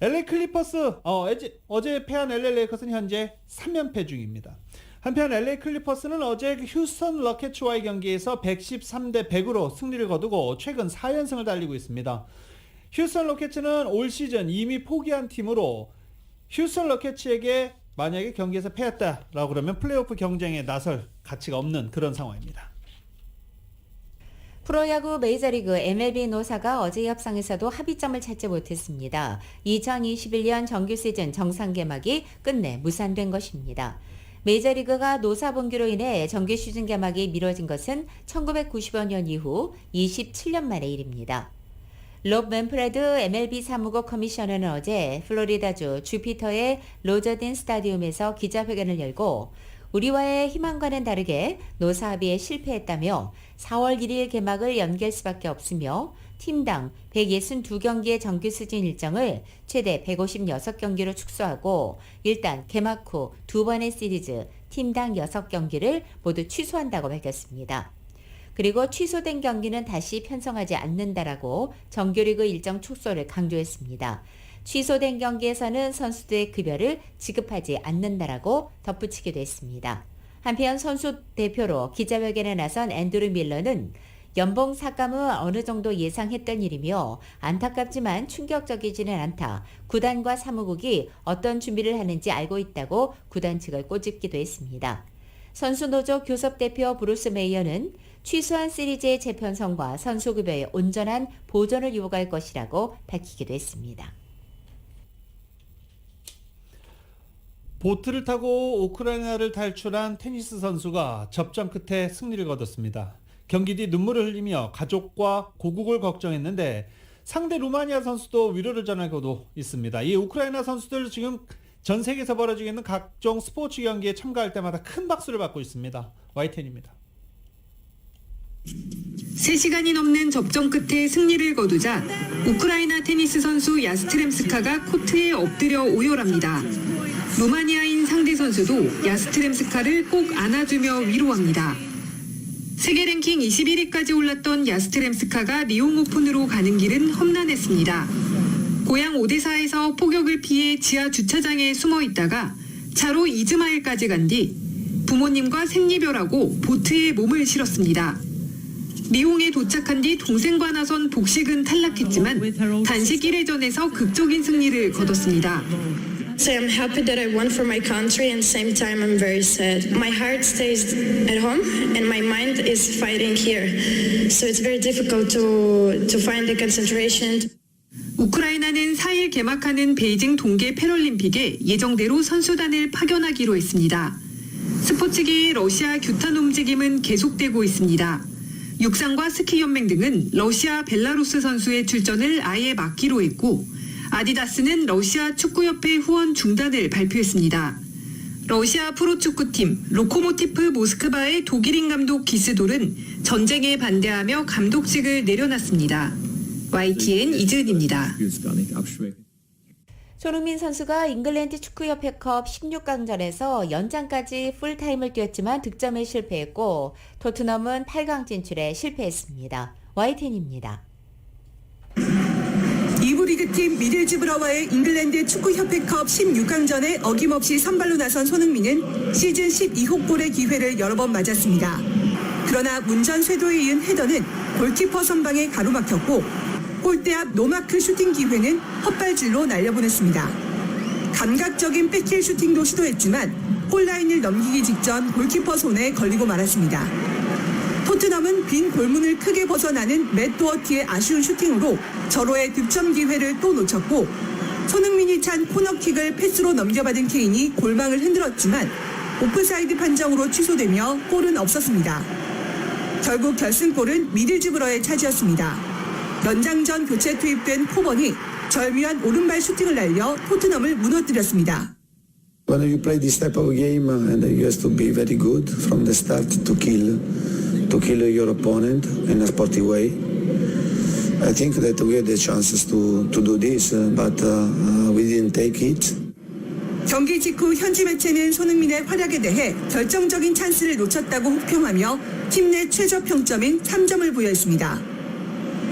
LA 클리퍼스 어제 패한 LA 레이커스는 현재 3연패 중입니다. 한편 LA 클리퍼스는 어제 휴스턴 로켓츠와의 경기에서 113대 100으로 승리를 거두고 최근 4연승을 달리고 있습니다. 휴스턴 로켓츠는 올 시즌 이미 포기한 팀으로 휴스턴 로켓츠에게 만약에 경기에서 패했다라고 그러면 플레이오프 경쟁에 나설 가치가 없는 그런 상황입니다.
프로야구 메이저리그 MLB 노사가 어제 협상에서도 합의점을 찾지 못했습니다. 2021년 정규 시즌 정상 개막이 끝내 무산된 것입니다. 메이저리그가 노사 분규로 인해 정규 시즌 개막이 미뤄진 것은 1995년 이후 27년 만의 일입니다. 롭 맨프레드 MLB 사무국 커미셔너는 어제 플로리다주 주피터의 로저딘 스타디움에서 기자회견을 열고 우리와의 희망과는 다르게 노사 합의에 실패했다며 4월 1일 개막을 연기할 수밖에 없으며 팀당 162경기의 정규 시즌 일정을 최대 156경기로 축소하고 일단 개막 후 두 번의 시리즈 팀당 6경기를 모두 취소한다고 밝혔습니다. 그리고 취소된 경기는 다시 편성하지 않는다라고 정규리그 일정 축소를 강조했습니다. 취소된 경기에서는 선수들의 급여를 지급하지 않는다라고 덧붙이기도 했습니다. 한편 선수 대표로 기자회견에 나선 앤드루 밀러는 연봉 삭감은 어느 정도 예상했던 일이며 안타깝지만 충격적이지는 않다. 구단과 사무국이 어떤 준비를 하는지 알고 있다고 구단 측을 꼬집기도 했습니다. 선수노조 교섭대표 브루스 메이어는 취소한 시리즈의 재편성과 선수급여의 온전한 보전을 요구할 것이라고 밝히기도 했습니다.
보트를 타고 우크라이나를 탈출한 테니스 선수가 접전 끝에 승리를 거뒀습니다. 경기 뒤 눈물을 흘리며 가족과 고국을 걱정했는데 상대 루마니아 선수도 위로를 전하고도 있습니다. 이 우크라이나 선수들 지금 전 세계에서 벌어지고 있는 각종 스포츠 경기에 참가할 때마다 큰 박수를 받고 있습니다. YTN입니다.
3시간이 넘는 접전 끝에 승리를 거두자 우크라이나 테니스 선수 야스트렘스카가 코트에 엎드려 오열합니다. 루마니아인 상대 선수도 야스트렘스카를 꼭 안아주며 위로합니다. 세계 랭킹 21위까지 올랐던 야스트렘스카가 리옹 오픈으로 가는 길은 험난했습니다. 고향 오데사에서 폭격을 피해 지하 주차장에 숨어 있다가 차로 이즈마일까지 간 뒤 부모님과 생리별하고 보트에 몸을 실었습니다. 리옹에 도착한 뒤 동생과 나선 복식은 탈락했지만 단식 1회전에서 극적인 승리를 거뒀습니다.
So I'm happy that I won for my country and same time I'm very sad. My heart stays at home and my mind is fighting here. So it's very difficult to find the concentration.
우크라이나는 4일 개막하는 베이징 동계 패럴림픽에 예정대로 선수단을 파견하기로 했습니다. 스포츠계의 러시아 규탄 움직임은 계속되고 있습니다. 육상과 스키 연맹 등은 러시아 벨라루스 선수의 출전을 아예 막기로 했고 아디다스는 러시아 축구협회 후원 중단을 발표했습니다. 러시아 프로축구팀 로코모티프 모스크바의 독일인 감독 기스돌은 전쟁에 반대하며 감독직을 내려놨습니다. YTN 이지은입니다.
손흥민 선수가 잉글랜드 축구협회컵 16강전에서 연장까지 풀타임을 뛰었지만 득점에 실패했고 토트넘은 8강 진출에 실패했습니다. YTN입니다.
2부 리그팀 미들즈브러와의 잉글랜드 축구협회컵 16강전에 어김없이 선발로 나선 손흥민은 시즌 12호 골의 기회를 여러 번 맞았습니다. 그러나 문전 쇄도에 이은 헤더는 골키퍼 선방에 가로막혔고 골대 앞 노마크 슈팅 기회는 헛발질로 날려보냈습니다. 감각적인 백힐 슈팅도 시도했지만 홀라인을 넘기기 직전 골키퍼 손에 걸리고 말았습니다. 토트넘은 빈 골문을 크게 벗어나는 맷 도어티의 아쉬운 슈팅으로 절호의 득점 기회를 또 놓쳤고 손흥민이 찬 코너킥을 패스로 넘겨받은 케인이 골망을 흔들었지만 오프사이드 판정으로 취소되며 골은 없었습니다. 결국 결승골은 미들즈브러의 차지였습니다. 연장전 교체 투입된 포번이 절묘한 오른발 슈팅을 날려 토트넘을 무너뜨렸습니다.
When you play this type of game, and you have to be very good from the start to kill your opponent in a sporty way. I think that we had the chances to do this, but we didn't can take it.
경기 직후 현지 매체는 손흥민의 활약에 대해 결정적인 찬스를 놓쳤다고 혹평하며 팀 내 최저 평점인 3점을 부여했습니다.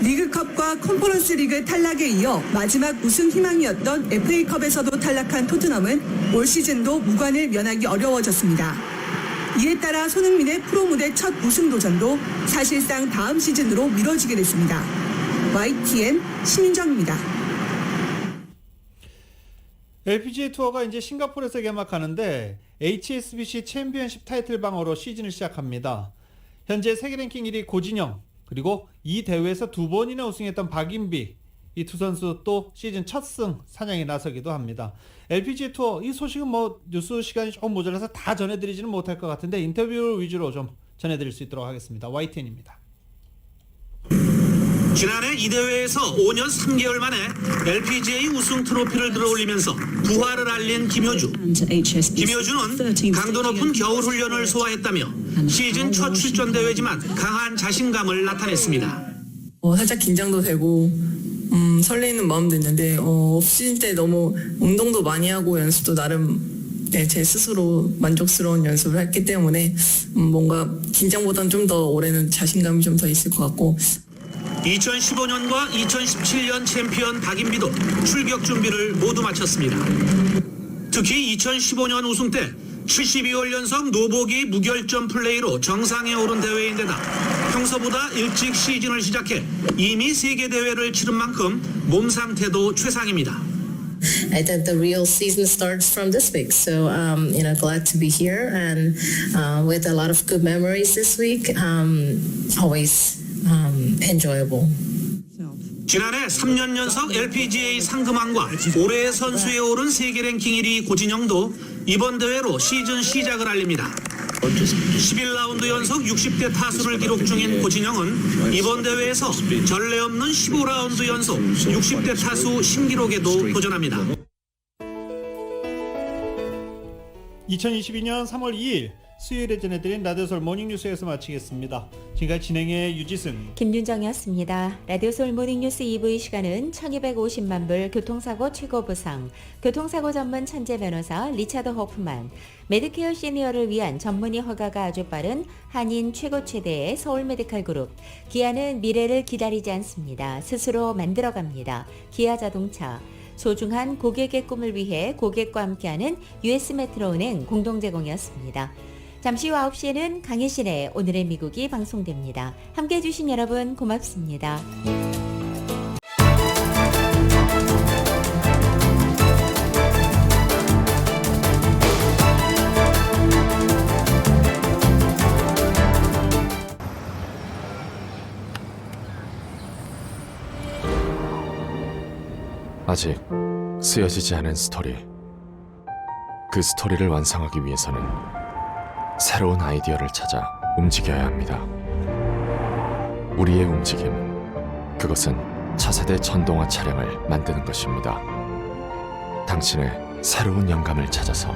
리그컵과 컨퍼런스 리그 탈락에 이어 마지막 우승 희망이었던 FA컵에서도 탈락한 토트넘은 올 시즌도 무관을 면하기 어려워졌습니다. 이에 따라 손흥민의 프로 무대 첫 우승 도전도 사실상 다음 시즌으로 미뤄지게 됐습니다. YTN 신윤정입니다.
LPGA 투어가 이제 싱가포르에서 개막하는데 HSBC 챔피언십 타이틀 방어로 시즌을 시작합니다. 현재 세계 랭킹 1위 고진영, 그리고 이 대회에서 2번이나 우승했던 박인비, 이 두 선수 또 시즌 첫 승 사냥에 나서기도 합니다. LPGA 투어 이 소식은 뭐 뉴스 시간이 조금 모자라서 다 전해드리지는 못할 것 같은데 인터뷰 위주로 좀 전해드릴 수 있도록 하겠습니다. YTN입니다.
지난해 이 대회에서 5년 3개월 만에 LPGA 우승 트로피를 들어올리면서 부활을 알린 김효주. 김효주는 강도 높은 겨울 훈련을 소화했다며 시즌 첫 출전 대회지만 강한 자신감을 나타냈습니다.
살짝 긴장도 되고 설레이는 마음도 있는데 오프시즌 때 너무 운동도 많이 하고 연습도 나름 제 스스로 만족스러운 연습을 했기 때문에 뭔가 긴장보다는 좀 더 올해는 자신감이 좀 더 있을 것 같고
2015년과 2017년 챔피언 박인비도 출격 준비를 모두 마쳤습니다. 특히 2015년 우승 때 72월 연속 노보기 무결점 플레이로 정상에 오른 대회인데다 평소보다 일찍 시즌을 시작해 이미 세계 대회를 치른 만큼 몸 상태도 최상입니다.
I think the real season starts from this week, so glad to be here and with a lot of good memories this week. Always enjoyable.
지난해 3년 연속 LPGA 상금왕과 올해의 선수에 오른 세계 랭킹 1위 고진영도 이번 대회로 시즌 시작을 알립니다. 11라운드 연속 60대 타수를 기록 중인 고진영은 이번 대회에서 전례 없는 15라운드 연속 60대 타수 신기록에도 도전합니다.
2022년 3월 2일 수요일에 전해드린 라디오솔 모닝뉴스에서 마치겠습니다. 지금까지 진행의 유지승,
김윤정이었습니다. 라디오솔 모닝뉴스 2부 시간은 1250만 불 교통사고 최고보상, 교통사고 전문 천재 변호사 리차드 호프만, 메디케어 시니어를 위한 전문의 허가가 아주 빠른 한인 최고 최대의 서울메디칼그룹, 기아는 미래를 기다리지 않습니다. 스스로 만들어갑니다. 기아자동차, 소중한 고객의 꿈을 위해 고객과 함께하는 US메트로은행 공동제공이었습니다. 잠시 후 9시에는 강혜신의 오늘의 미국이 방송됩니다. 함께해 주신 여러분 고맙습니다.
아직 쓰여지지 않은 스토리. 그 스토리를 완성하기 위해서는 새로운 아이디어를 찾아 움직여야 합니다. 우리의 움직임, 그것은 차세대 전동화 차량을 만드는 것입니다. 당신의 새로운 영감을 찾아서